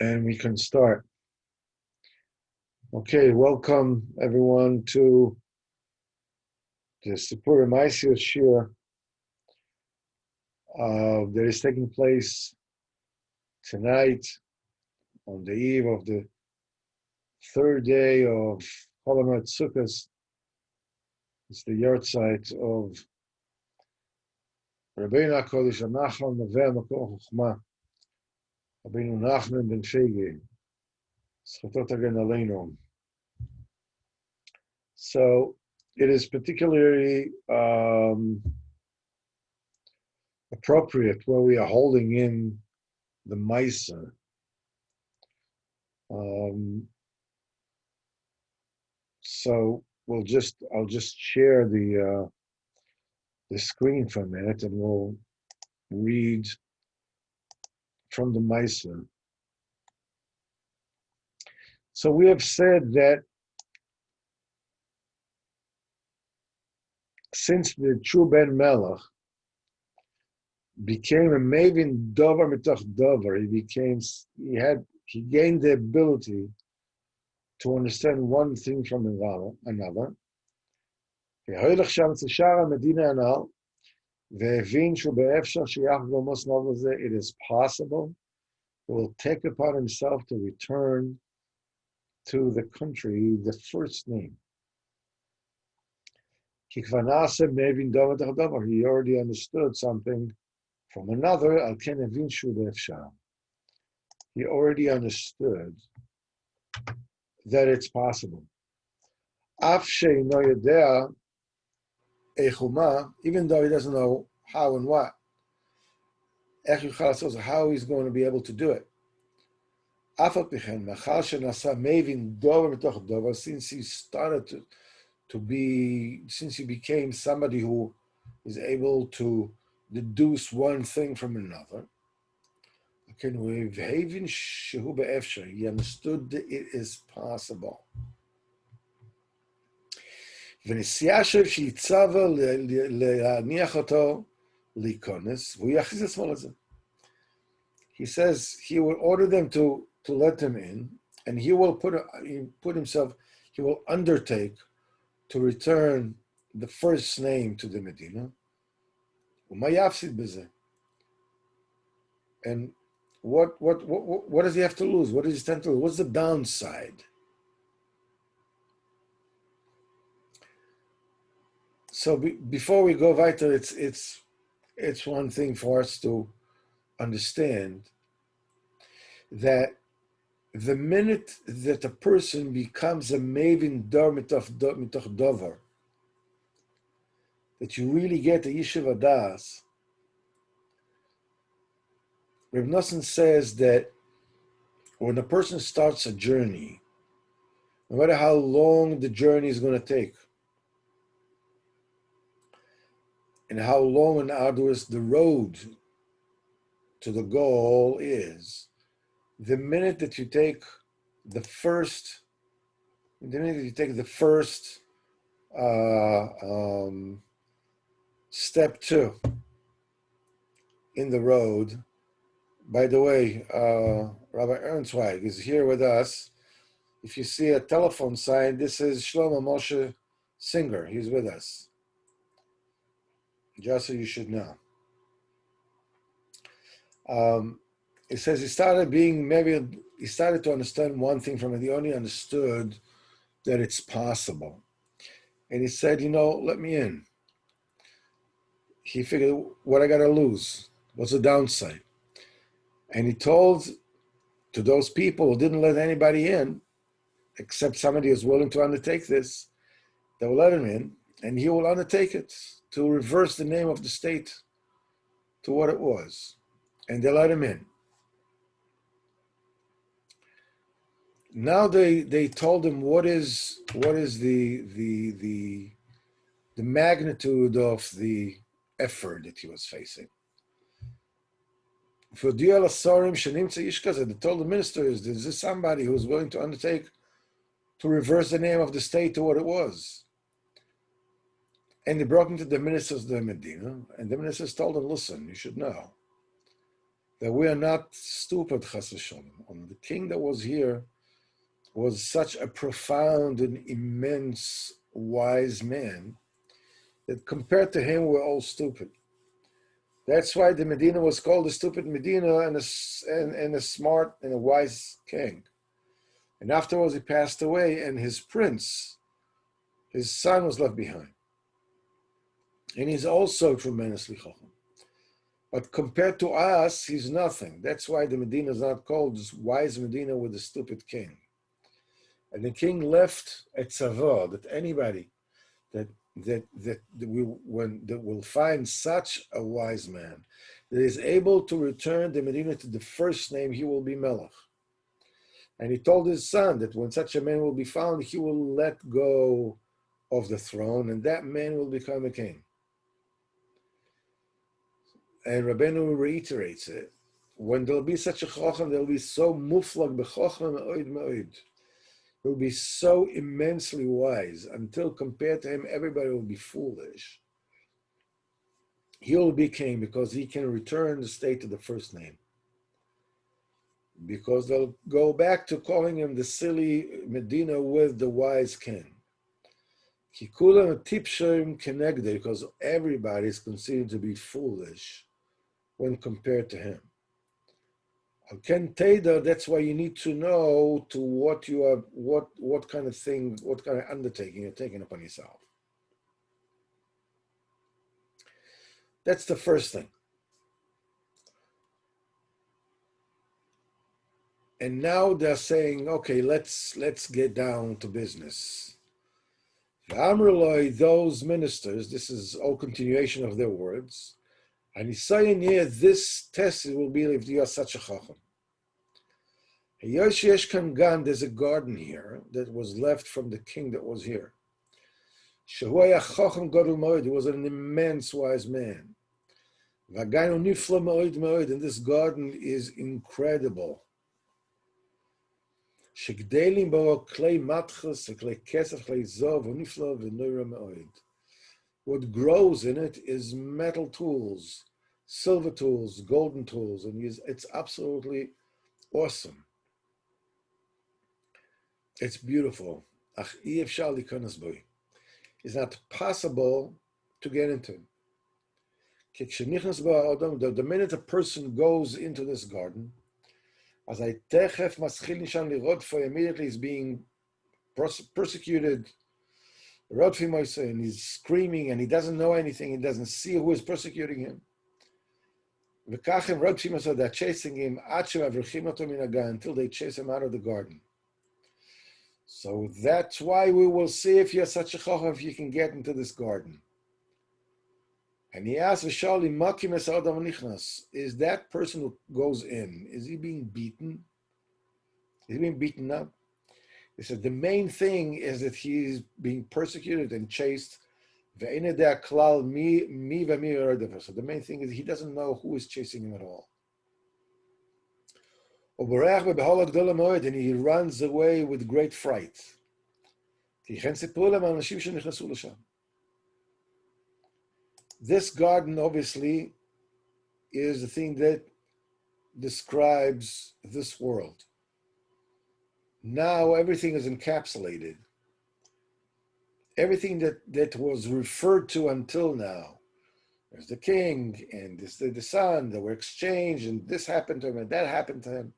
And we can start. Okay, welcome everyone to the Sipurey Maasios Shir that is taking place tonight on the eve of the third day of Sukkot. It's the Yahrtzeit of Rebbe Nachman Nachman ben Fege. So it is particularly appropriate where we are holding in the Maisa. So I'll just share the screen for a minute, and we'll read from the Maisa. So we have said that since the true Ben Melech became a Mavin Dover Mitoch Dover, he gained the ability to understand one thing from another. It is possible he will take upon himself to return to the country, the first name. He already understood something from another. He already understood that it's possible. Even though he doesn't know how and what, how he's going to be able to do it. Since he became somebody who is able to deduce one thing from another, he understood that it is possible. He says he will order them to let them in, and he will he will undertake to return the first name to the Medina. And what does he have to lose? What does he stand to lose? What's the downside? So before we go weiter, it's one thing for us to understand that the minute that a person becomes a mavin dor mitoch dover, that you really get the yeshiva das. Reb Nosson says that when a person starts a journey, no matter how long the journey is going to take, and how long and arduous the road to the goal is, the minute that you take the first step two in the road. By the way, Rabbi Ernstweig is here with us. If you see a telephone sign, this is Shlomo Moshe Singer. He's with us. Just so you should know. It says he started to understand one thing from it. He only understood that it's possible. And he said, let me in. He figured, what I got to lose? What's the downside? And he told to those people who didn't let anybody in, except somebody who's willing to undertake this, they will let him in, and he will undertake it to reverse the name of the state to what it was. And they let him in. Now they told him what is the magnitude of the effort that he was facing. For they told the ministers, is this somebody who's willing to undertake to reverse the name of the state to what it was? And they brought him to the ministers of the Medina, and the ministers told him, listen, you should know that we are not stupid, chas v'sholom. And the king that was here was such a profound and immense wise man that compared to him, we're all stupid. That's why the Medina was called a stupid Medina and a smart and a wise king. And afterwards he passed away, and his prince, his son, was left behind. And he's also tremendously chacham. But compared to us, he's nothing. That's why the Medina is not called this wise Medina with a stupid king. And the king left a tzavah that anybody that will find such a wise man that is able to return the Medina to the first name, he will be melech. And he told his son that when such a man will be found, he will let go of the throne, and that man will become a king. And Rabbeinu reiterates it. When there'll be such a chacham, there'll be so muflag b'chacham me'od me'od. He'll be so immensely wise until compared to him, everybody will be foolish. He'll be king because he can return the state to the first name. Because they'll go back to calling him the silly Medina with the wise king. Kikulam tipshim kenegde, because everybody is considered to be foolish when compared to him. Ken Teda, that's why you need to know to what you are, what kind of thing, what kind of undertaking you're taking upon yourself. That's the first thing. And now they're saying, okay, let's get down to business. Those ministers, this is all continuation of their words, and he's saying here, this test will be if you are such a chacham. There's a garden here that was left from the king that was here. He was an immense wise man. And this garden is incredible. What grows in it is metal tools, silver tools, golden tools, and it's absolutely awesome. It's beautiful. It's not possible to get into. The minute a person goes into this garden, immediately is being persecuted, and he's screaming, and he doesn't know anything, he doesn't see who is persecuting him. They're chasing him until they chase him out of the garden. So that's why we will see if you're such a chacham, if you can get into this garden. And he asks, is that person who goes in, is he being beaten? Is he being beaten up? He said the main thing is that he's being persecuted and chased. So the main thing is he doesn't know who is chasing him at all. And he runs away with great fright. This garden obviously is the thing that describes this world. Now everything is encapsulated. Everything that was referred to until now. There's the king and the son that were exchanged, and this happened to him and that happened to him.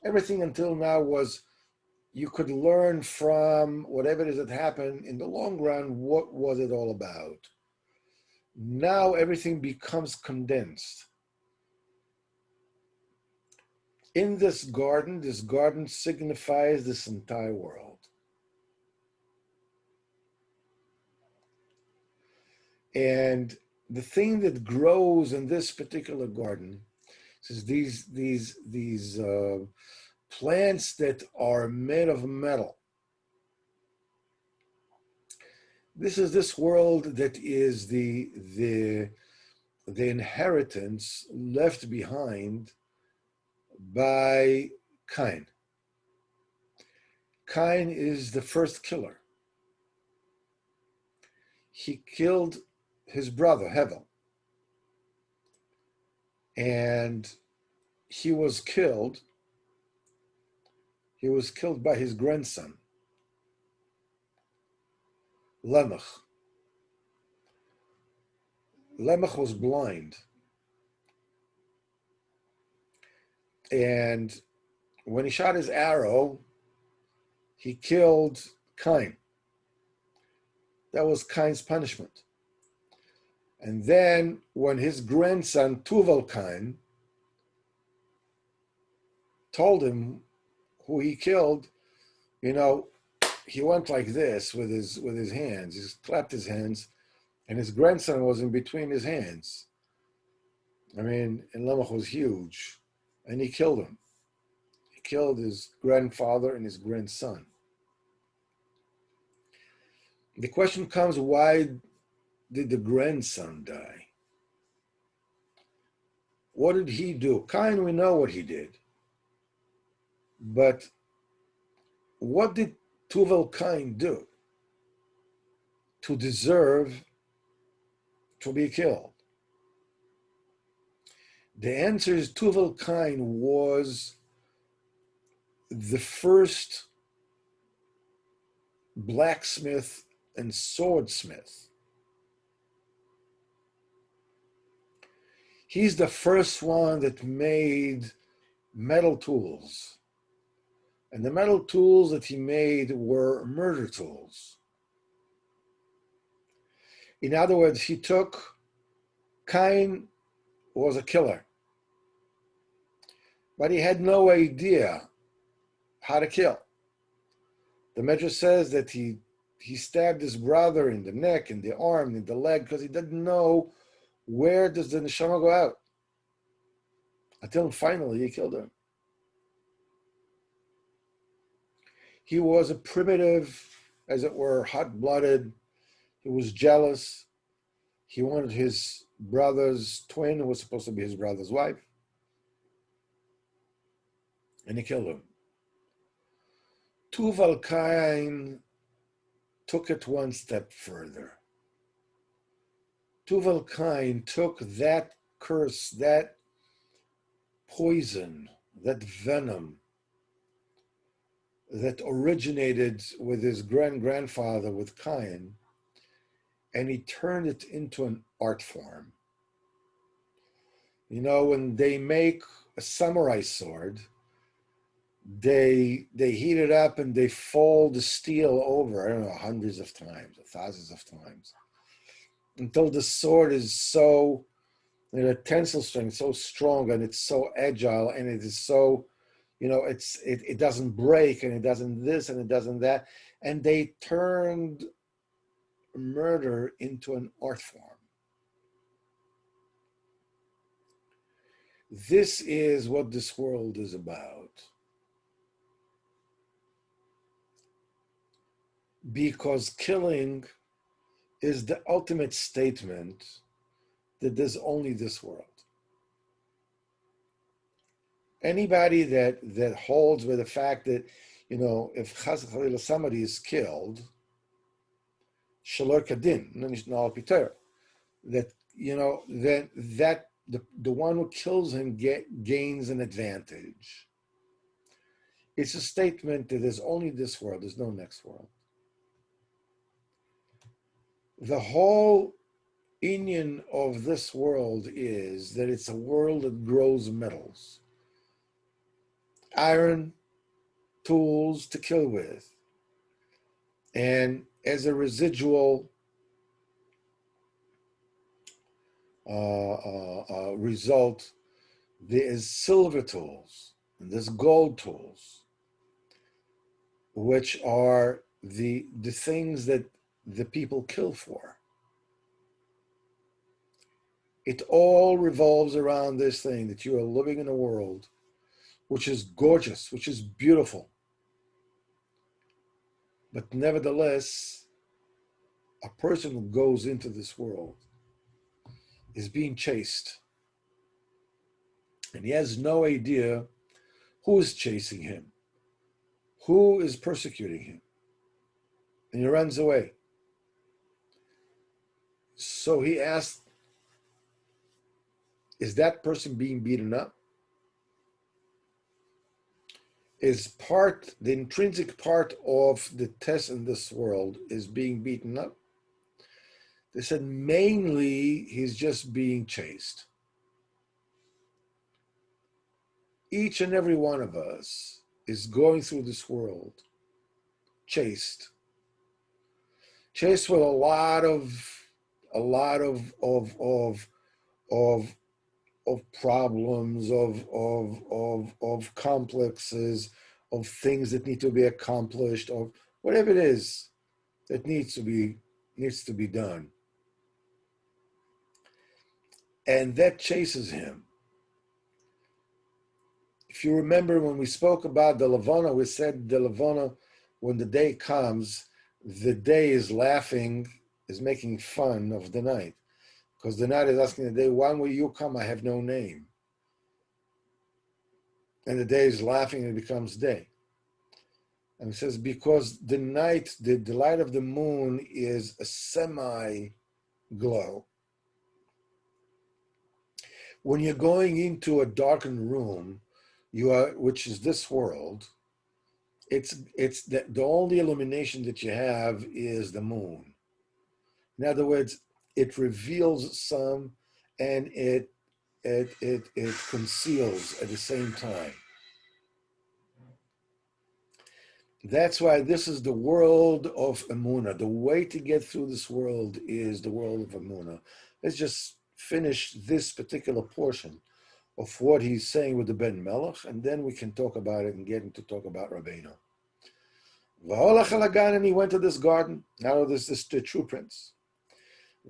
Everything until now was, you could learn from whatever it is that happened in the long run, what was it all about? Now everything becomes condensed. In this garden signifies this entire world. And the thing that grows in this particular garden is these plants that are made of metal. This is this world that is the inheritance left behind by Cain. Cain is the first killer. He killed his brother, Hevel. And he was killed. He was killed by his grandson, Lemech. Lemech was blind. And when he shot his arrow, he killed Cain. That was Cain's punishment. And then when his grandson, Tuval Cain, told him who he killed, he went like this with his hands. He just clapped his hands, and his grandson was in between his hands. And Lemech was huge, and he killed him. He killed his grandfather and his grandson. The question comes, why did the grandson die? What did he do? Cain, we know what he did. But what did Tuval Cain do to deserve to be killed? The answer is Tuval Cain was the first blacksmith and swordsmith. He's the first one that made metal tools. And the metal tools that he made were murder tools. In other words, Cain was a killer, but he had no idea how to kill. The Medrash says that he stabbed his brother in the neck, in the arm, in the leg, because he didn't know where does the neshama go out. Until finally he killed him. He was a primitive, as it were, hot-blooded. He was jealous. He wanted his brother's twin, who was supposed to be his brother's wife, and he killed him. Tuval Cain took it one step further. Tuval Cain took that curse, that poison, that venom that originated with his grandfather, with Cain, and he turned it into an art form. When they make a samurai sword, they heat it up and they fold the steel over, I don't know, hundreds of times, or thousands of times, until the sword is so, the tensile strength so strong, and it's so agile, and it is so, it doesn't break, and it doesn't this, and it doesn't that. And they turned murder into an art form. This is what this world is about. Because killing is the ultimate statement that there's only this world. Anybody that holds with the fact that, if Chas v'Chalila somebody is killed, Shalor Kadin, that, then that the one who kills him gains an advantage. It's a statement that there's only this world, there's no next world. The whole inyan of this world is that it's a world that grows metals. Iron, tools to kill with. And as a residual result, there is silver tools and there's gold tools, which are the things that the people kill for. It all revolves around this thing that you are living in a world which is gorgeous, which is beautiful. But nevertheless, a person who goes into this world is being chased. And he has no idea who is chasing him, who is persecuting him. And he runs away. So he asked, is that person being beaten up? is the intrinsic part of the test in this world is being beaten up. They said mainly he's just being chased. Each and every one of us is going through this world chased with a lot of problems, of complexes, of things that need to be accomplished, of whatever it is that needs to be done. And that chases him. If you remember when we spoke about the Levana, we said the Levana, when the day comes, the day is laughing, is making fun of the night. Because the night is asking the day, when will you come? I have no name. And the day is laughing and it becomes day. And it says, because the night, the light of the moon is a semi-glow. When you're going into a darkened room, which is this world, it's the only illumination that you have is the moon. In other words, it reveals some and it conceals at the same time. That's why this is the world of Emunah. The way to get through this world is the world of Emunah. Let's just finish this particular portion of what he's saying with the Ben Melech, and then we can talk about it and get into talk about Rabbeinu. And he went to this garden. Now this is the true prince.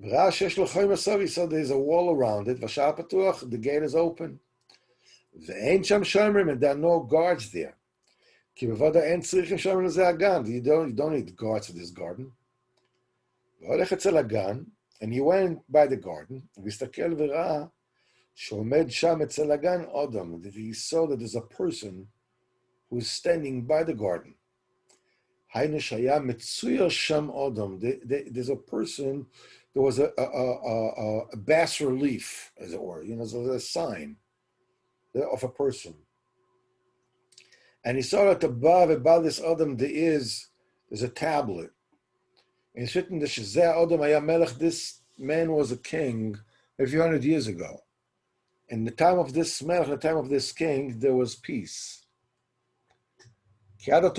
So there's a wall around it. The gate is open. And there are no guards there. You don't need guards for this garden. And he went by the garden. That he saw that there's a person who is standing by the garden. There's a person, there was a bas relief, as it were, there's a sign of a person. And he saw that above this Adam there's a tablet. And it's written, this man was a king a few hundred years ago. In the time of this melech, the time of this king, there was peace. Until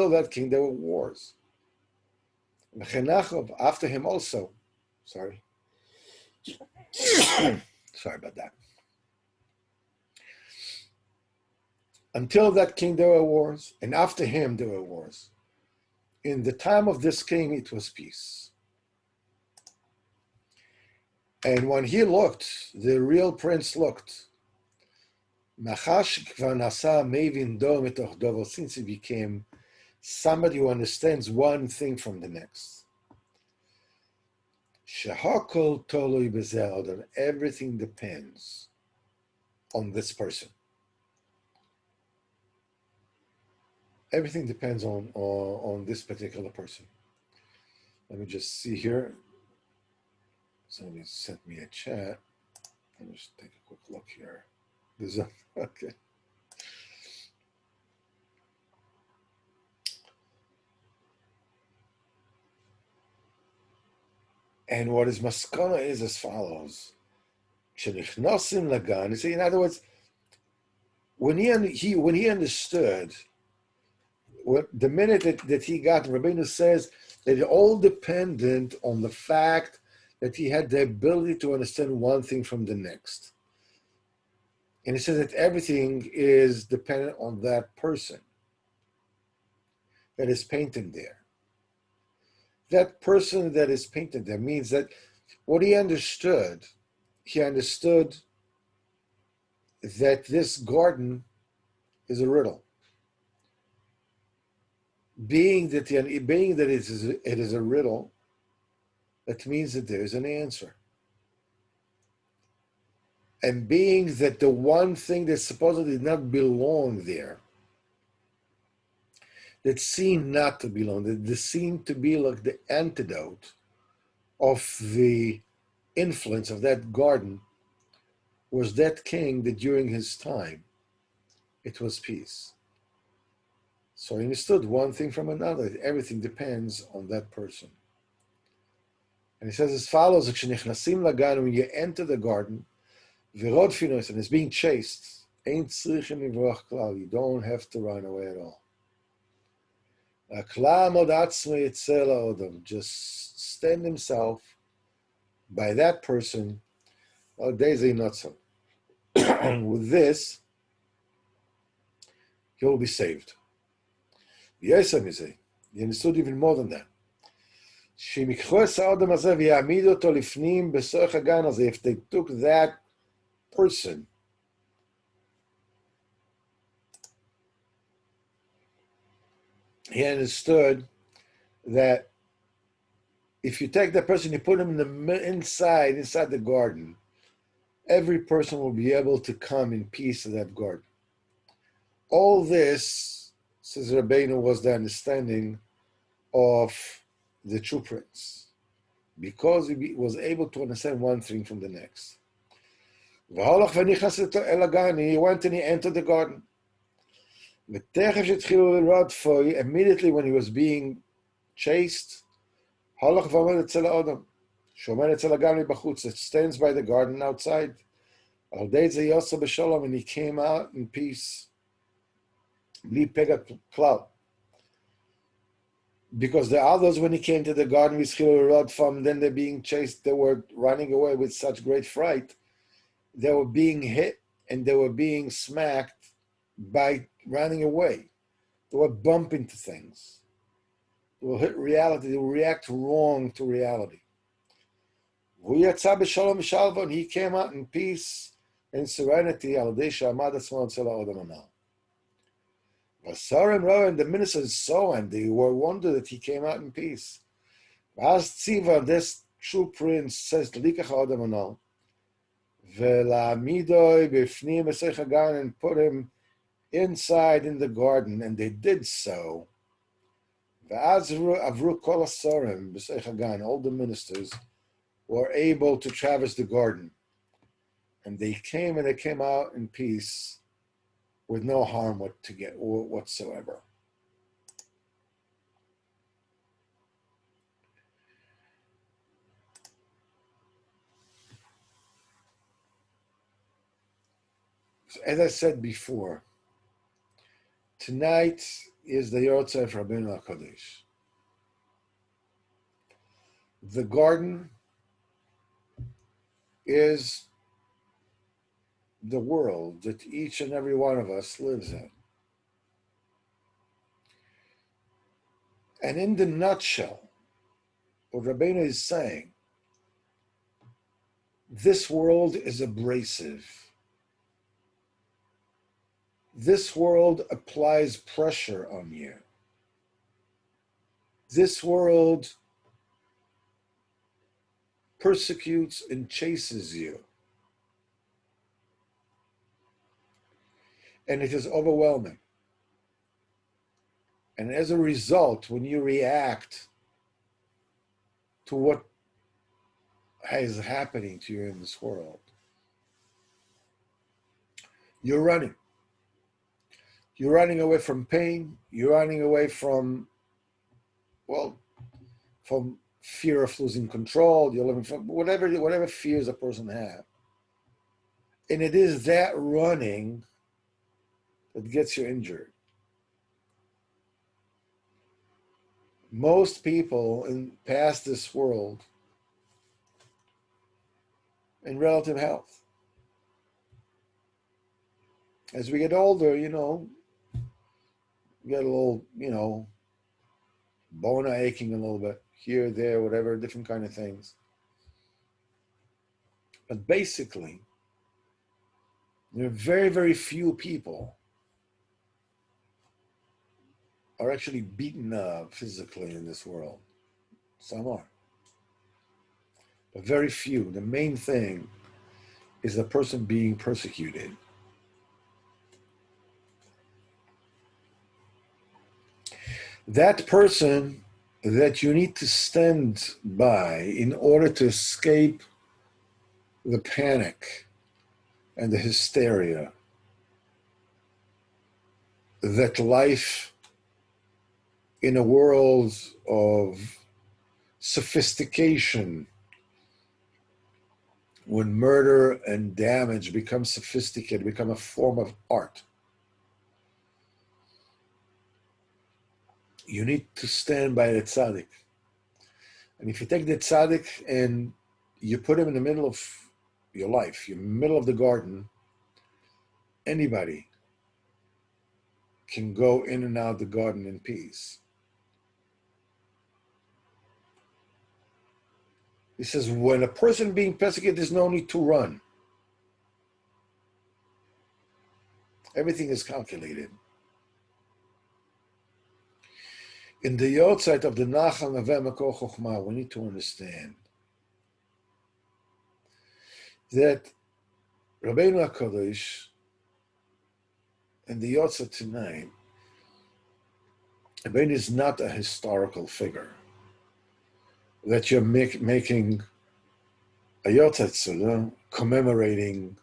that king, there were wars. After him also. Sorry. Sorry about that. Until that king, there were wars, and after him, there were wars. In the time of this king, it was peace. And when he looked, the real prince looked. Since he became somebody who understands one thing from the next. Everything depends on this person. Everything depends on this particular person. Let me just see here. Somebody sent me a chat. Let me just take a quick look here. Okay. And what his maskana is as follows. You see, in other words, when he understood, the minute that he got, Rabbeinu says that it all dependent on the fact that he had the ability to understand one thing from the next. And he says that everything is dependent on that person that is painted there. That person that is painted there means that what he understood that this garden is a riddle. Being that it is a riddle, that means that there is an answer. And being that the one thing that supposedly did not belong there, that seemed not to belong, that seemed to be like the antidote of the influence of that garden, was that king that during his time it was peace. So he understood one thing from another. Everything depends on that person. And he says as follows, when you enter the garden, and it's being chased, you don't have to run away at all. Just stand himself by that person. Not so. With this, he will be saved. He understood even more than that. If they took that person he understood that if you take that person, you put him inside the garden, every person will be able to come in peace to that garden. All this, says Rebbeinu, was the understanding of the true prince, because he was able to understand one thing from the next. He went and he entered the garden. Immediately when he was being chased, it stands by the garden outside. And he came out in peace. Because the others, when he came to the garden, then they're being chased, they were running away with such great fright. They were being hit and they were being smacked by running away. They will bump into things. They will hit reality. They will react wrong to reality. And he came out in peace and serenity. And the ministers saw and they were wondered that he came out in peace. This true prince says, and put him inside in the garden, and they did so. All the ministers were able to traverse the garden, and they came out in peace with no harm whatsoever. So as I said before, tonight is the Yahrtzeit for Rabbeinu HaKadosh. The garden is the world that each and every one of us lives in. And in the nutshell, what Rabbeinu is saying, this world is abrasive. This world applies pressure on you. This world persecutes and chases you. And it is overwhelming. And as a result, when you react to what is happening to you in this world, you're running. You're running away from pain. You're running away from fear of losing control. You're living from whatever fears a person has. And it is that running that gets you injured. Most people past this world in relative health. As we get older, we get a little, bone aching a little bit, here, there, whatever, different kind of things. But basically, there are very, very few people are actually beaten up physically in this world. Some are. But very few. The main thing is the person being persecuted. That person that you need to stand by in order to escape the panic and the hysteria that life in a world of sophistication, when murder and damage become sophisticated, become a form of art, you need to stand by the tzaddik. And if you take the tzaddik and you put him in the middle of your life, you're in the middle of the garden, anybody can go in and out the garden in peace. He says, when a person being persecuted, there's no need to run. Everything is calculated. In the Yahrtzeit of the Nachman of Makor Chochmah, we need to understand that Rabbeinu HaKadosh and the Yahrtzeit tonight, Rabbeinu is not a historical figure that you're making a Yahrtzeit commemorating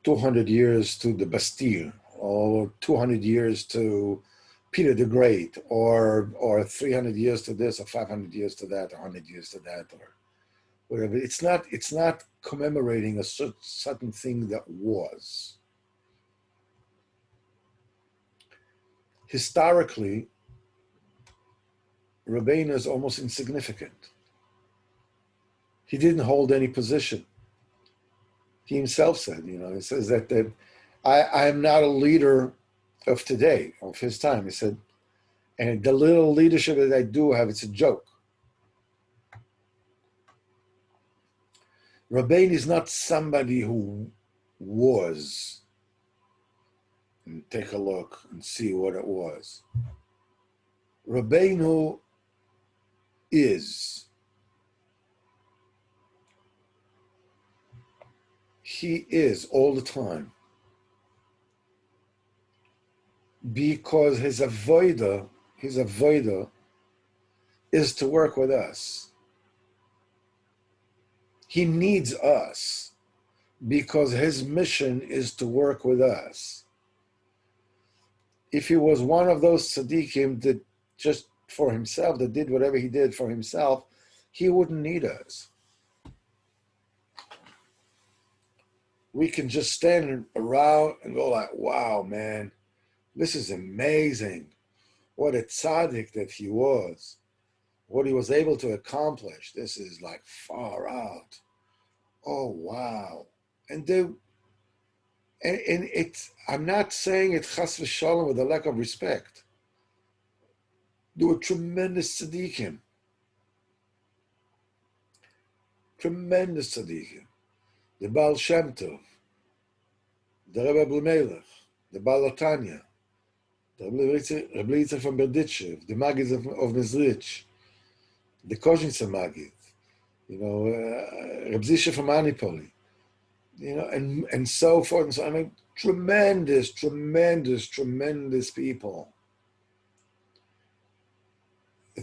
200 years to the Bastille, or 200 years to Peter the Great, or 300 years to this, or 500 years to that, or 100 years to that, or whatever. It's not commemorating a certain thing that was. Historically, Rebbe is almost insignificant. He didn't hold any position. He himself said, he says that I am not a leader of today, of his time. He said, and the little leadership that I do have, it's a joke. Rabbeinu is not somebody who was, and take a look and see what it was. Rabbeinu is. He is all the time. Because his avodah is to work with us. He needs us because his mission is to work with us. If he was one of those tzaddikim that just for himself, that did whatever he did for himself, he wouldn't need us. We can just stand around and go like, wow, man, this is amazing. What a tzaddik that he was. What he was able to accomplish. This is like far out. Oh, wow. And it's, I'm not saying it chas v'shalom with a lack of respect. There were tremendous tzaddikim. Tremendous tzaddikim. The Baal Shem Tov, the Rebbe Melech, the Baal Tanya, the Rebbe Yitzchak from Berditchev, the Maggid of Mezrich, the Kozhnitzer Maggid, Reb Zisha from Anipoli, and so forth and so on. I mean, tremendous people.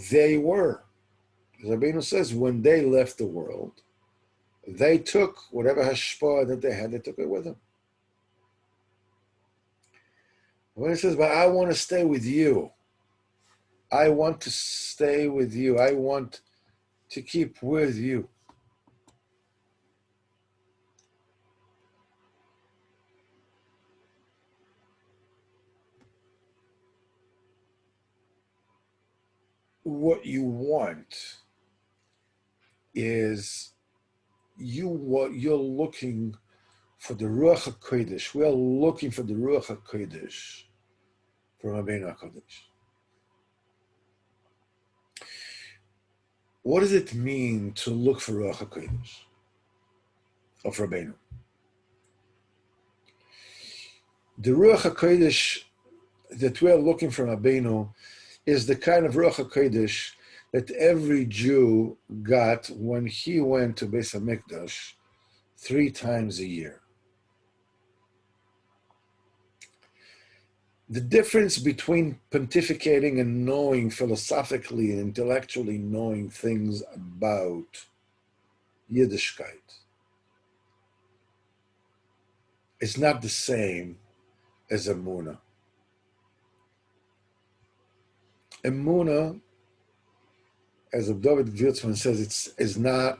They were, as Rabbeinu says, when they left the world, they took whatever hashpah that they had, they took it with them. When he says, but I want to stay with you. I want to stay with you. I want to keep with you. What you want is you're looking for the Ruach HaKodesh. We are looking for the Ruach HaKodesh from Rabbeinu HaKadosh. What does it mean to look for Ruach HaKodesh of Rabbeinu? The Ruach HaKodesh that we are looking for Rabbeinu is the kind of Ruach HaKodesh that every Jew got when he went to Beis HaMikdash 3 times a year. The difference between pontificating and knowing philosophically and intellectually knowing things about Yiddishkeit is not the same as Emunah. Emunah, as David Yahrtzeit says, is not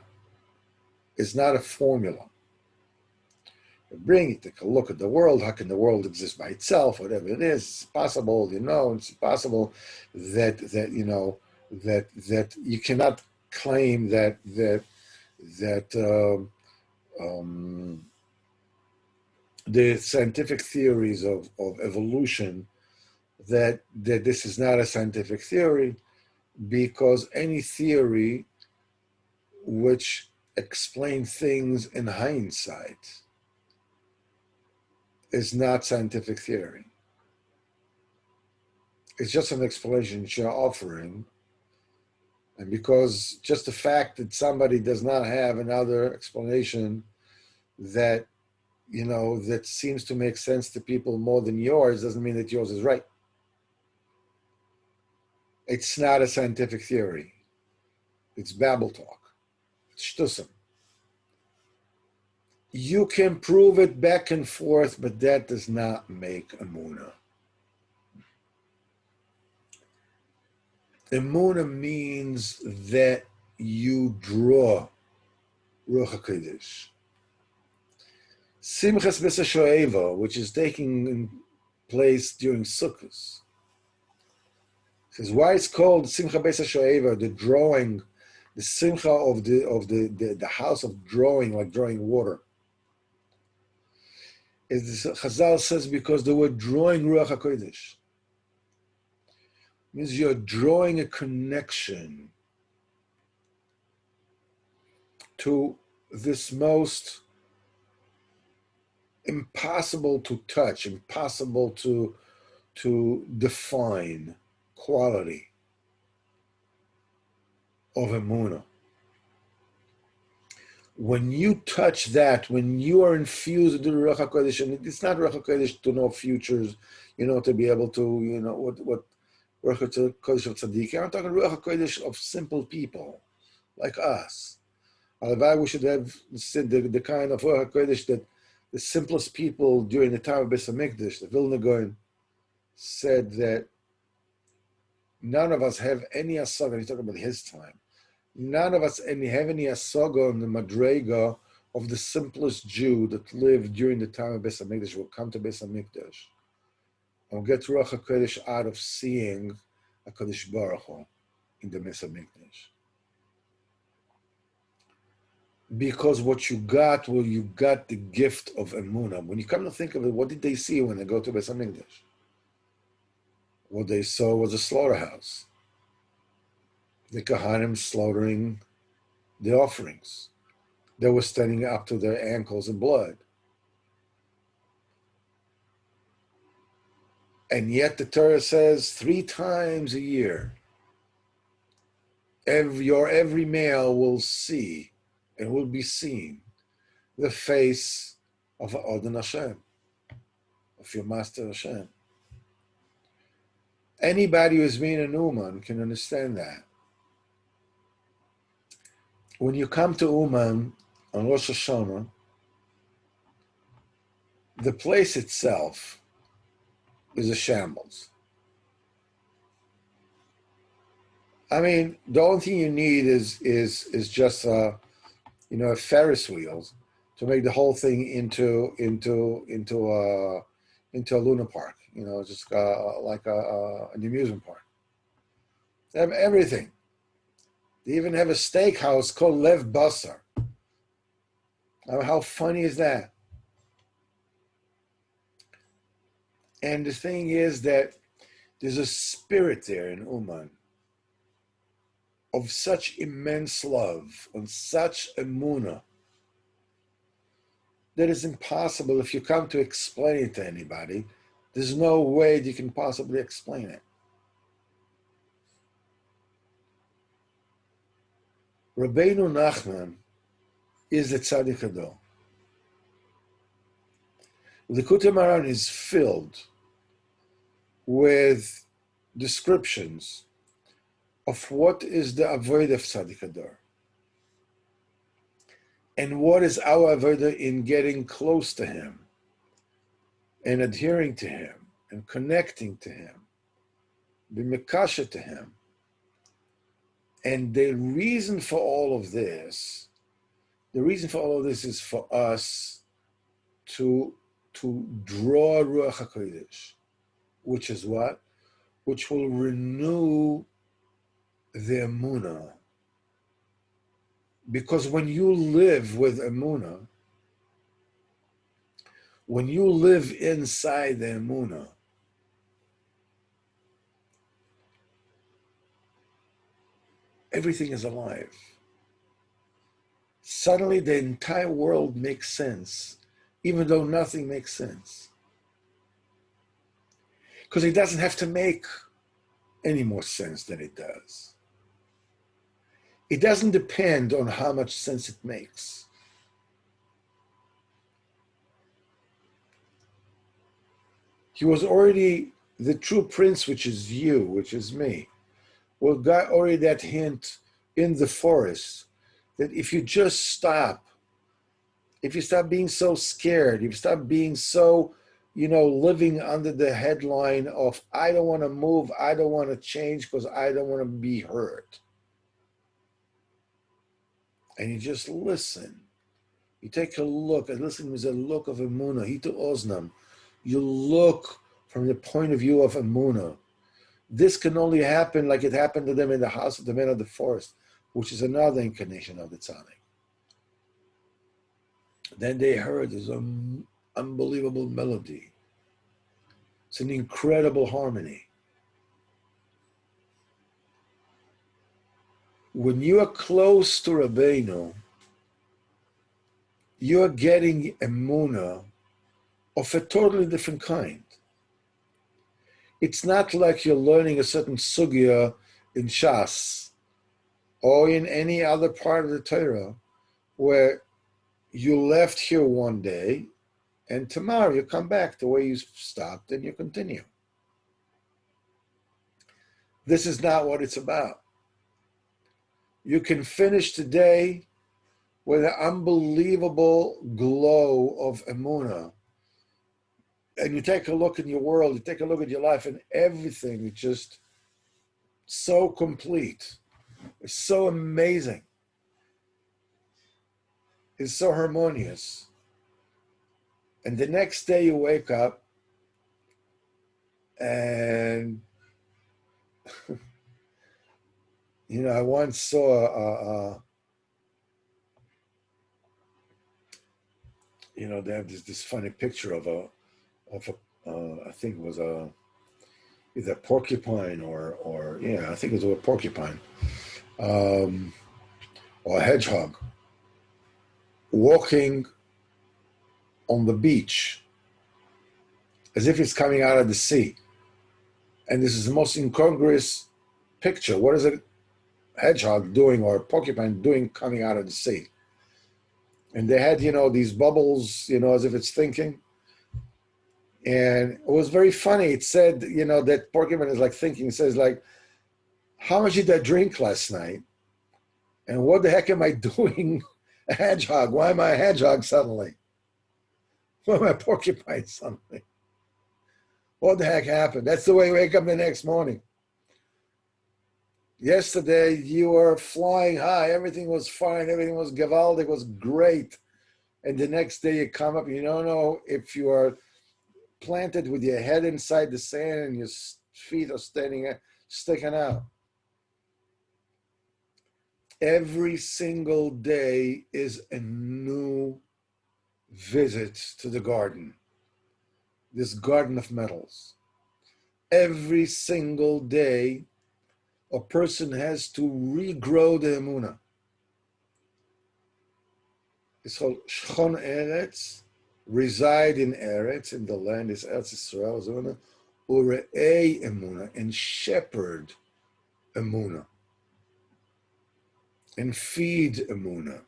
a formula. You take a look at the world. How can the world exist by itself? Whatever it is, it's possible. It's possible that you cannot claim that the scientific theories of evolution that this is not a scientific theory, because any theory which explains things in hindsight is not scientific theory. It's just an explanation you're offering. And because just the fact that somebody does not have another explanation that, that seems to make sense to people more than yours, doesn't mean that yours is right. It's not a scientific theory. It's babble talk. It's shtusim. You can prove it back and forth, but that does not make emunah. Emunah means that you draw Ruach HaKodesh. Simchas Besa Shoeva, which is taking place during Sukkot, says why it's called Simcha Besa Shoeva, the drawing, the Simcha of the house of drawing, like drawing water. As Chazal says, because they were drawing Ruach HaKodesh. Means you're drawing a connection to this most impossible to touch, impossible to define quality of emunah. When you touch that, when you are infused with the Ruach HaKodesh, and it's not Ruach HaKodesh to know futures, to be able to, what Ruach HaKodesh of tzaddik. I'm talking Ruach HaKodesh of simple people, like us. Otherwise, we should have the kind of Ruach HaKodesh that the simplest people during the time of Beis HaMikdash, the Vilna Gaon, said that none of us have any asaga. He's talking about his time. None of us have any asaga on the madrega of the simplest Jew that lived during the time of Beis HaMikdash will come to Beis HaMikdash and get Ruach HaKodesh out of seeing HaKadosh Baruch Hu in the Beis HaMikdash. Because what you got, you got the gift of emunah. When you come to think of it, what did they see when they go to Beis HaMikdash? What they saw was a slaughterhouse. The Kohanim slaughtering the offerings. They were standing up to their ankles in blood. And yet the Torah says 3 times a year, every male will see and will be seen the face of Adon Hashem, of your master Hashem. Anybody who's been a Uman can understand that. When you come to Uman on Rosh Hashanah, the place itself is a shambles. I mean, the only thing you need is just a Ferris wheels to make the whole thing into a Luna Park. Just like an amusement park. They have everything. They even have a steakhouse called Lev Basar. How funny is that? And the thing is that there's a spirit there in Uman of such immense love and such emunah that it's impossible if you come to explain it to anybody. There's no way you can possibly explain it. Rabbeinu Nachman is a tzaddik hador. The Likutei Moharan is filled with descriptions of what is the avodah of tzaddik hador and what is our avodah in getting close to him and adhering to him and connecting to him. be mikasha to him. And the reason for all of this is for us to draw Ruach HaKodesh, which is what? Which will renew the emunah. Because when you live with emunah, when you live inside the emunah, everything is alive. Suddenly the entire world makes sense, even though nothing makes sense. Because it doesn't have to make any more sense than it does. It doesn't depend on how much sense it makes. He was already the true prince, which is you, which is me. Well, got already that hint in the forest that if you just stop, if you stop being so scared, if you stop being so, living under the headline of, I don't want to move, I don't want to change because I don't want to be hurt. And you just listen. You take a look, and listen is a look of emunah, hitu oznam. You look from the point of view of emunah. This can only happen like it happened to them in the house of the men of the forest, which is another incarnation of the tzaddik. Then they heard this unbelievable melody. It's an incredible harmony. When you are close to Rabbeinu, you are getting emunah of a totally different kind. It's not like you're learning a certain sugya in Shas or in any other part of the Torah where you left here one day and tomorrow you come back the way you stopped and you continue. This is not what it's about. You can finish today with an unbelievable glow of emunah. And you take a look in your world, you take a look at your life, and everything is just so complete. It's so amazing. It's so harmonious. And the next day you wake up and, I once saw, they have this funny picture of a I think it was either a porcupine or I think it was a porcupine, or a hedgehog walking on the beach as if it's coming out of the sea. And this is the most incongruous picture. What is a hedgehog doing or a porcupine doing coming out of the sea? And they had, these bubbles, as if it's thinking. And it was very funny. It said, that porcupine is like thinking. It says, like, how much did I drink last night? And what the heck am I doing a hedgehog? Why am I a hedgehog suddenly? Why am I a porcupine suddenly? What the heck happened? That's the way you wake up the next morning. Yesterday, you were flying high. Everything was fine. Everything was gewaldic. It was great. And the next day you come up, you don't know if you are planted with your head inside the sand and your feet are sticking out. Every single day is a new visit to the garden, this garden of metals. Every single day, a person has to regrow the emunah. It's called Shchon Eretz, reside in Eretz, in the land, is Eretz Yisrael, Ure'ei emunah, and shepherd emunah, and feed emunah.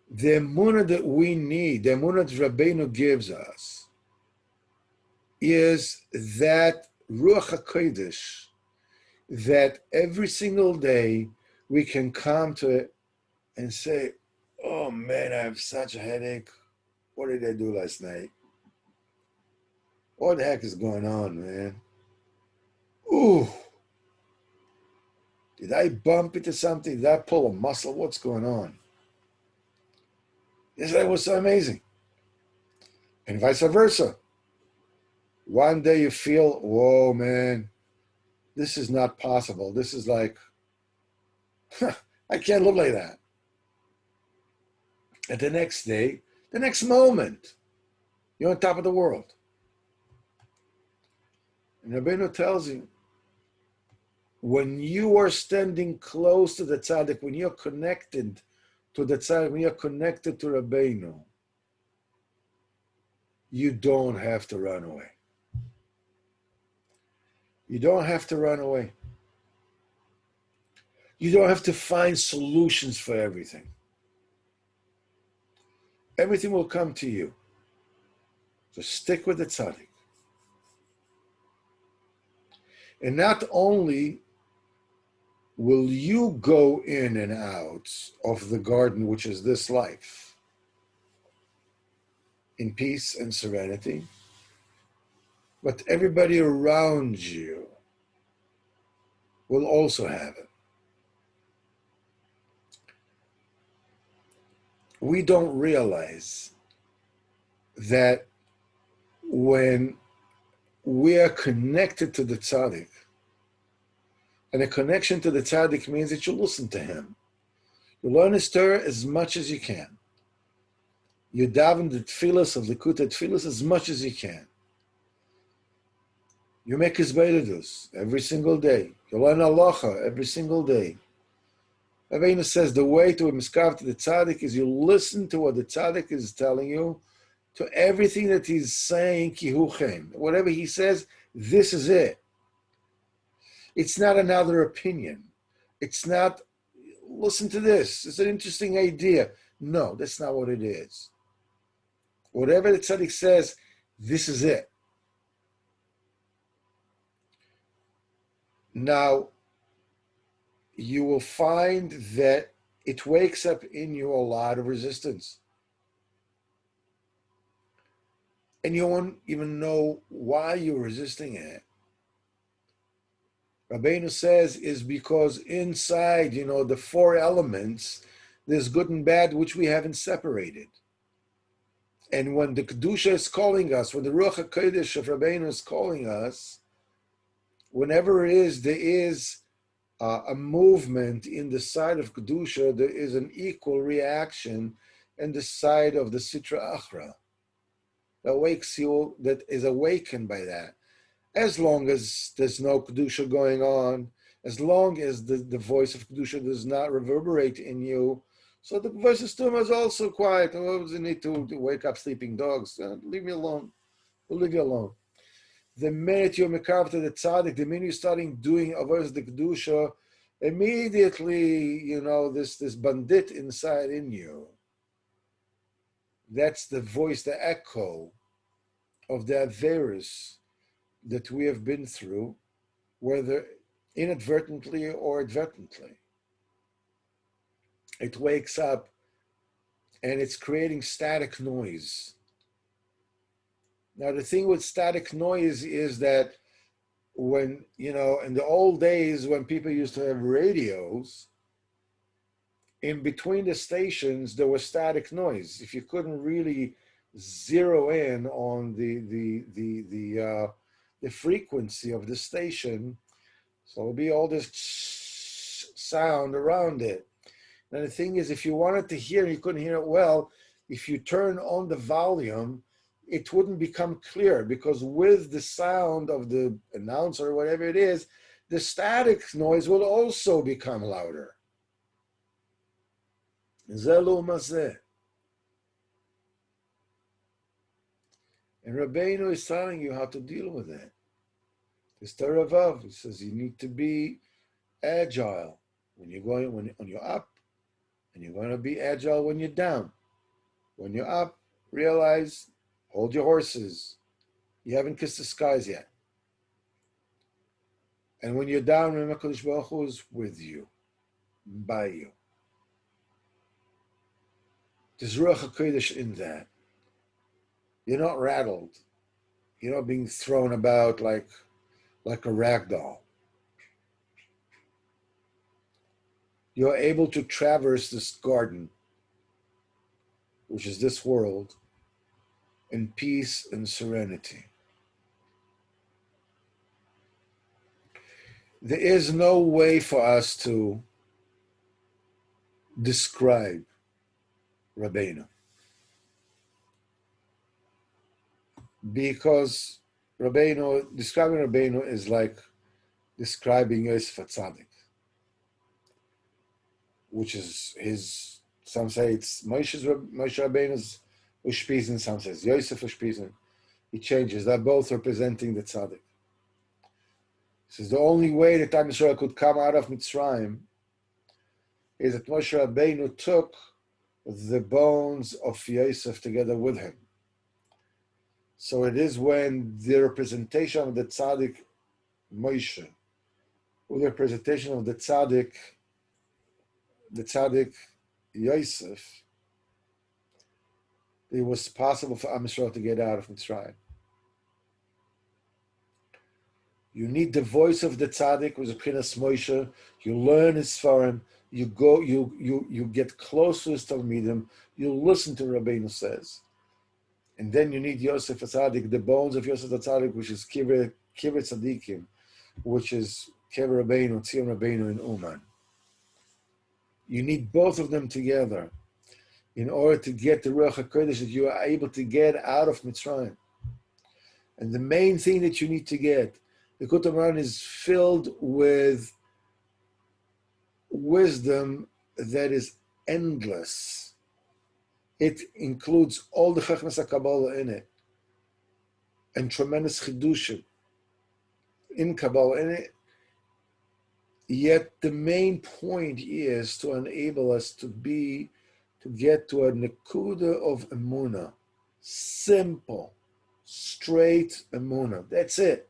The emunah that we need, the emunah that Rabbeinu gives us, is that Ruach HaKodesh, that every single day we can come to it and say, oh man, I have such a headache. What did I do last night? What the heck is going on, man? Ooh, did I bump into something? Did I pull a muscle? What's going on? Yesterday was so amazing. And vice versa. One day you feel, whoa, man, this is not possible. This is like, I can't live like that. And the next day, the next moment, you're on top of the world. And Rebbeinu tells you, when you are standing close to the tzaddik, when you're connected to the tzaddik, when you're connected to Rebbeinu, you don't have to run away. You don't have to run away. You don't have to find solutions for everything. Everything will come to you. So stick with the tzaddik. And not only will you go in and out of the garden, which is this life, in peace and serenity, but everybody around you will also have it. We don't realize that when we are connected to the tzaddik, and a connection to the tzaddik means that you listen to him. You learn his Torah as much as you can. You daven the tefillas of the Likutei Tefillas as much as you can. You make his beidus every single day. You learn halacha every single day. Rebbeinu says the way to miskav to the tzaddik is you listen to what the tzaddik is telling you, to everything that he's saying, kihuchen. Whatever he says, this is it. It's not another opinion. It's not, listen to this, it's an interesting idea. No, that's not what it is. Whatever the tzaddik says, this is it. Now, you will find that it wakes up in you a lot of resistance. And you won't even know why you're resisting it. Rabbeinu says is because inside, the four elements, there's good and bad, which we haven't separated. And when the Kedusha is calling us, when the Ruach HaKodesh of Rabbeinu is calling us, whenever there is a movement in the side of Kedusha, there is an equal reaction in the side of the Sitra Achra. That is awakened by that. As long as there's no Kedusha going on, as long as the voice of Kedusha does not reverberate in you, so the voice of Tumah is also quiet. Oh, does it need to wake up sleeping dogs? Leave me alone. We'll leave you alone. The minute you're mekav to the tzaddik, the minute you're starting doing avodas the Kedusha, immediately, this bandit inside in you, that's the voice, the echo of the Averis that we have been through, whether inadvertently or advertently. It wakes up and it's creating static noise. Now, the thing with static noise is that when, in the old days when people used to have radios, in between the stations, there was static noise. If you couldn't really zero in on the frequency of the station, so it'll be all this sound around it. And the thing is, if you wanted to hear, you couldn't hear it well, if you turn on the volume, it wouldn't become clear, because with the sound of the announcer or whatever it is, the static noise will also become louder. Zelu mazeh. And Rabbeinu is telling you how to deal with it. It's Teravav. He says you need to be agile when you're up, and you're going to be agile when you're down. When you're up, realize, hold your horses. You haven't kissed the skies yet. And when you're down, remember Kodesh Baruch Hu is with you, by you. There's Ruach HaKodesh in that. You're not rattled. You're not being thrown about like a rag doll. you're able to traverse this garden, which is this world, in peace and serenity. There is no way for us to describe Rabbeinu, because describing Rabbeinu is like describing Yosef Atzadik, which is his. Some say it's Moshe Rabbeinu's Ushpizin, some says Yosef Ushpizin. He changes. They're both representing the Tzaddik. This is the only way that Am Yisrael could come out of Mitzrayim is that Moshe Rabbeinu took the bones of Yosef together with him. So it is when the representation of the Tzaddik Moshe, with the representation of the Tzaddik Yosef, it was possible for Am Yisrael to get out of Mitzrayim. You need the voice of the tzaddik, with the Pchinas Moshe. You learn his Sfarim. You go. You get close to his Talmidim. You listen to what Rabbeinu says, and then you need Yosef Tzaddik, the bones of Yosef Tzaddik, which is Kivrei Tzaddikim, which is Kever Rabbeinu, Tzion Rabbeinu in Uman. You need both of them together in order to get the Ruach HaKodesh that you are able to get out of Mitzrayim. And the main thing that you need to get, the Kutam Ran is filled with wisdom that is endless. It includes all the Chachmas HaKabbalah in it, and tremendous Chidushim in Kabbalah in it. Yet the main point is to enable us to get to a Nekuda of Emunah. Simple, straight Emunah. That's it.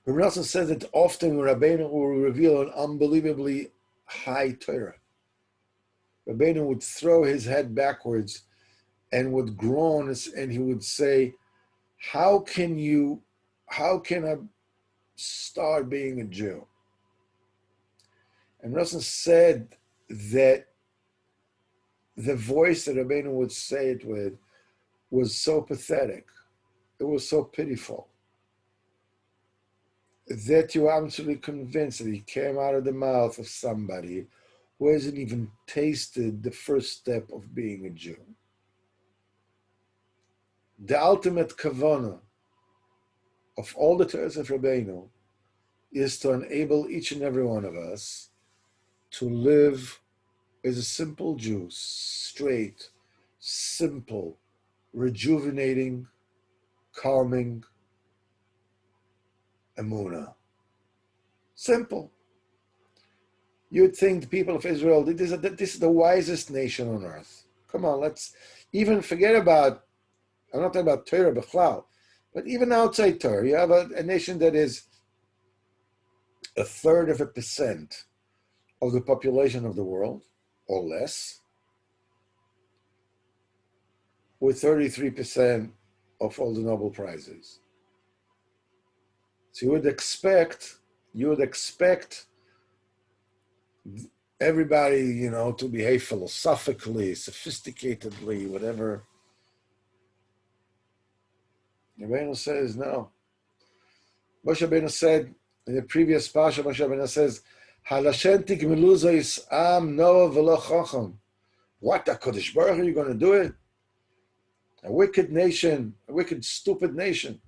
Rabbi Nelson says that often Rabbeinu will reveal an unbelievably high Torah. Rabbeinu would throw his head backwards and would groan, and he would say, how can I start being a Jew? And Nelson said that the voice that Rabbeinu would say it with was so pathetic. It was so pitiful that you are absolutely convinced that he came out of the mouth of somebody who hasn't even tasted the first step of being a Jew. The ultimate kavanah of all the Torahs of Rabbeinu is to enable each and every one of us to live as a simple Jew, straight, simple, rejuvenating, calming Emunah. Simple. You'd think the people of Israel, this is the wisest nation on earth. Come on, let's even forget about, I'm not talking about Torah B'chlal, but even outside Torah, you have a nation that is 1/3% of the population of the world, or less, with 33% of all the Nobel Prizes. So you would expect everybody, to behave philosophically, sophisticatedly, whatever. Rabbeinu says no. Moshe Rabbeinu said in the previous parsha, Moshe Rabbeinu says, "Halashen tigmelu zois am noah v'lo chacham." What, the Kodesh Baruch Hu, are you going to do it? A wicked nation, a wicked, stupid nation.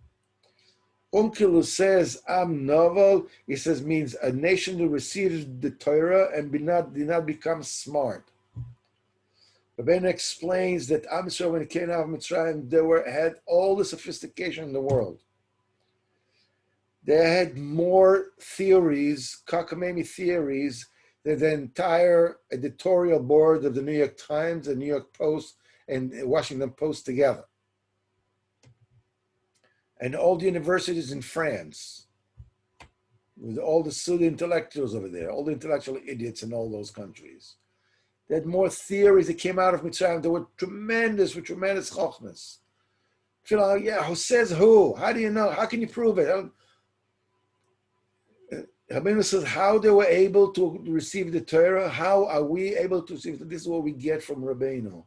Unkilu says am novel. He says means a nation who receives the Torah and did not become smart. Rebbe explains that Am Yisrael, when it came out of Mitzrayim, they had all the sophistication in the world. They had more theories, cockamamie theories, than the entire editorial board of the New York Times, the New York Post, and Washington Post together. And all the universities in France, with all the pseudo intellectuals over there, all the intellectual idiots in all those countries. They had more theories that came out of Mitzrayim. They were tremendous, with tremendous chokhmas. Who says who? How do you know? How can you prove it? Rabbeinu says how they were able to receive the Torah. How are we able to receive it? This is what we get from Rabbeinu.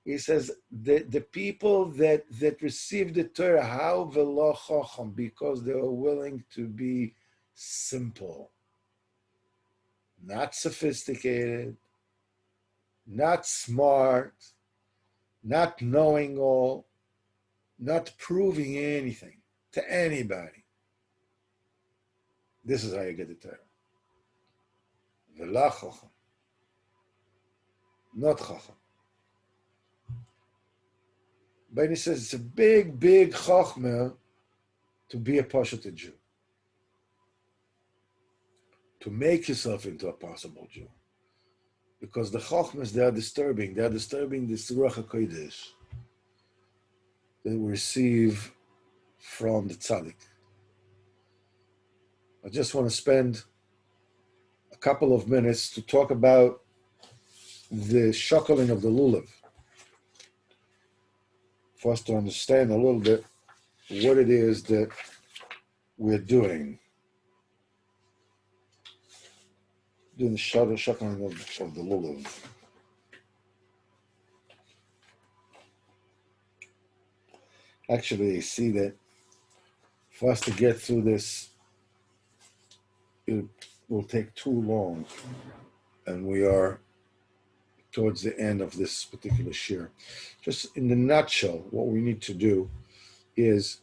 He says the people that received the Torah, how velo chacham, because they were willing to be simple, not sophisticated, not smart, not knowing all, not proving anything to anybody. This is how you get the Torah. Velo chacham, not chacham. But he says it's a big, big chachma to be a Pashut Jew, to make yourself into a possible Jew. Because the chachmas, they are disturbing this Ruach HaKodesh that we receive from the tzaddik. I just want to spend a couple of minutes to talk about the shuckling of the lulav, for us to understand a little bit what it is that we're doing the shuckling of the lulav. Actually, I see that for us to get through this, it will take too long, and we are towards the end of this particular shir. Just in the nutshell, what we need to do is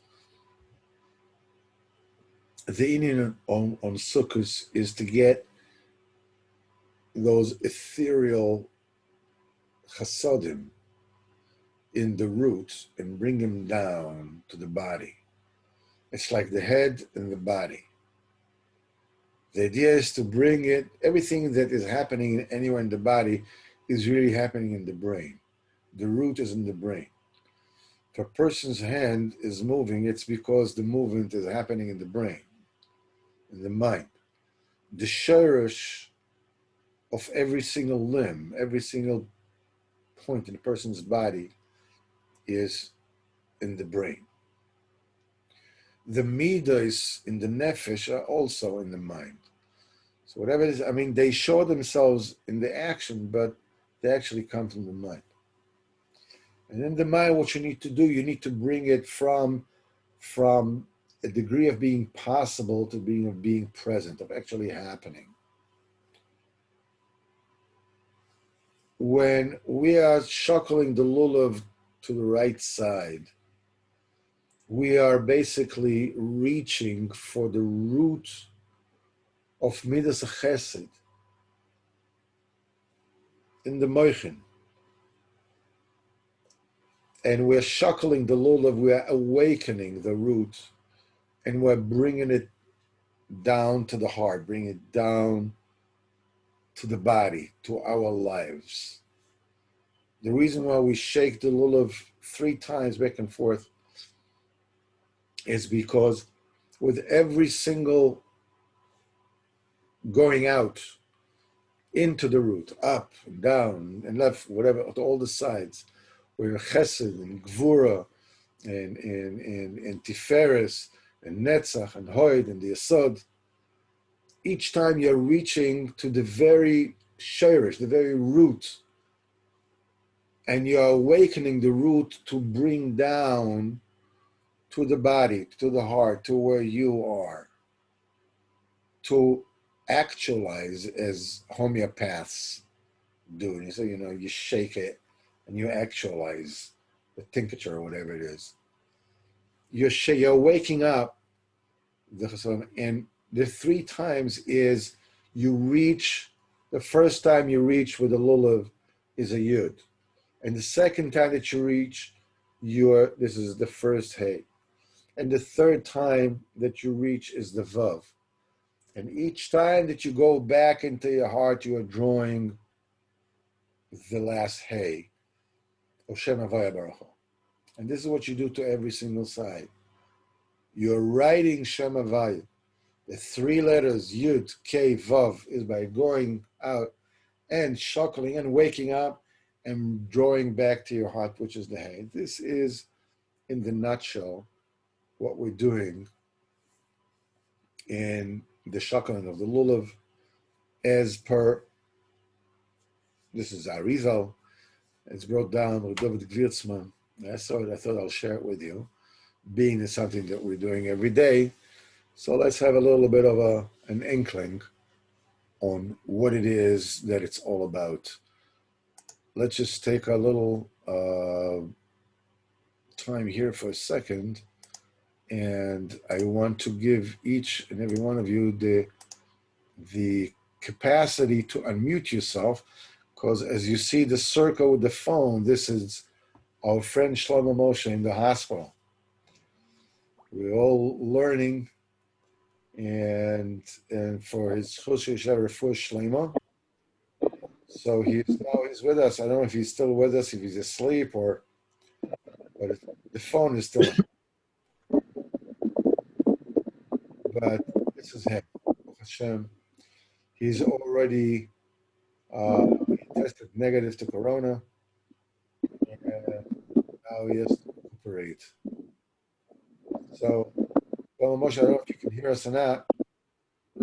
the Indian on Sukkot is to get those ethereal chasadim in the roots and bring them down to the body. It's like the head and the body. The idea is to bring it, everything that is happening anywhere in the body is really happening in the brain. The root is in the brain. If a person's hand is moving, it's because the movement is happening in the brain, in the mind. The shirish of every single limb, every single point in a person's body is in the brain. The midas in the nefesh are also in the mind. So whatever it is, I mean, they show themselves in the action, but they actually come from the mind. And in the mind, what you need to do, you need to bring it from a degree of being possible to being present, of actually happening. When we are shuckling the lulav to the right side, we are basically reaching for the root of midas chesed in the moichin. And we're shuckling the lulav, we're awakening the root, and we're bringing it down to the heart, bringing it down to the body, to our lives. The reason why we shake the lulav 3 times back and forth is because with every single going out into the root, up and down and left, whatever, to all the sides, we're in chesed and gvura and tiferes and netzach and hoid and the yesod. Each time you're reaching to the very shirish, the very root, and you're awakening the root to bring down to the body, to the heart, to where you are, to actualize as homeopaths do. You say, you shake it and you actualize the tincture or whatever it is. You're waking up, and the 3 times is you reach, the first time you reach with the lulav is a yud. And the second time that you reach, this is the first hey. And the third time that you reach is the vav. And each time that you go back into your heart, you are drawing the last hey. Oshem Havaya Baruch Hu. And this is what you do to every single side. You're writing Shem Havaya. The 3 letters, Yud, K, Vav, is by going out and shuckling and waking up and drawing back to your heart, which is the hey. This is, in the nutshell, what we're doing in the shakaling of the lulav, as per, this is Arizal, it's brought down with David Gewirtzman. I saw it, I thought I'll share it with you, being it's something that we're doing every day. So let's have a little bit of an inkling on what it is that it's all about. Let's just take a little time here for a second, and I want to give each and every one of you the capacity to unmute yourself, because as you see the circle with the phone, this is our friend Shlomo Moshe in the hospital. We're all learning, and for his Choshe Refuah Shlema. So he's with us. I don't know if he's still with us, if he's asleep, but the phone is still. But this is him. Hashem. He's already tested negative to corona, and now he has to recuperate. So, well, Moshe, I don't know if you can hear us or not. I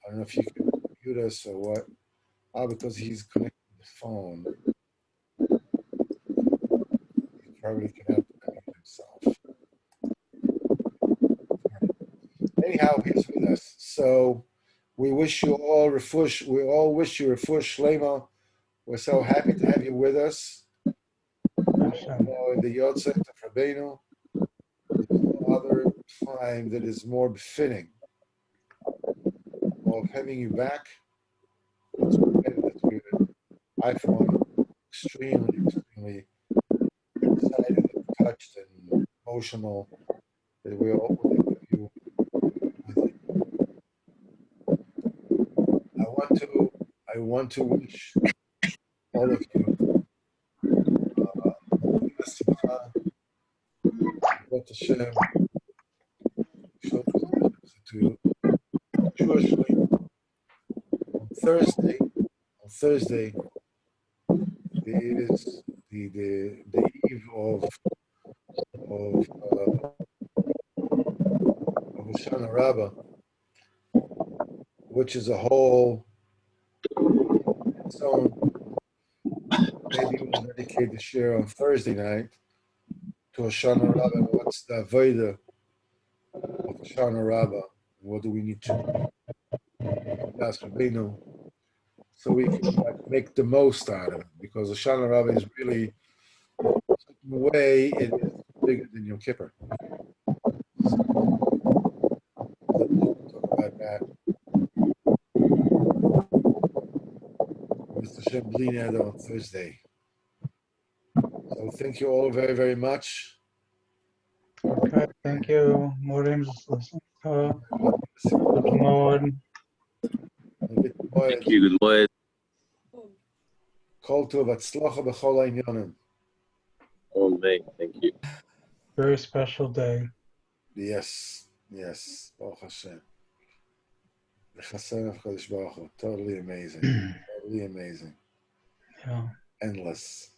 don't know if you can mute us or what. Because he's connected to the phone. He probably cannot unmute himself. Anyhow, he's with us. So we wish you all refuah. We all wish you refuah shlema. We're so happy to have you with us. In the Yahrtzeit of Rebbeinu, there's no other time that is more befitting of having you back. I, for one, extremely excited and touched and emotional that we're all with you. I want to wish all of you on Thursday is the eve of Hoshana Rabbah, which is a whole its own. Maybe we'll dedicate the share on Thursday night to Hoshana Rabbah. What's the avodah of Hoshana Rabbah? What do we need to ask Rebbeinu so we can make the most out of it? Because Hoshana Rabbah is really, in a certain way, it is bigger than Yom Kippur. So, let's talk about that. Mr. Shem Blinad on Thursday. So thank you all very, very much. Okay, thank you. Good morning. Thank you. Good morning. Kol tov hatzlacha b'chol ha'inyanim. Amen. Thank you. Very special day. Yes. Baruch Hashem. L'chassan HaKadosh Baruch Hu. Totally amazing. Yeah. Endless.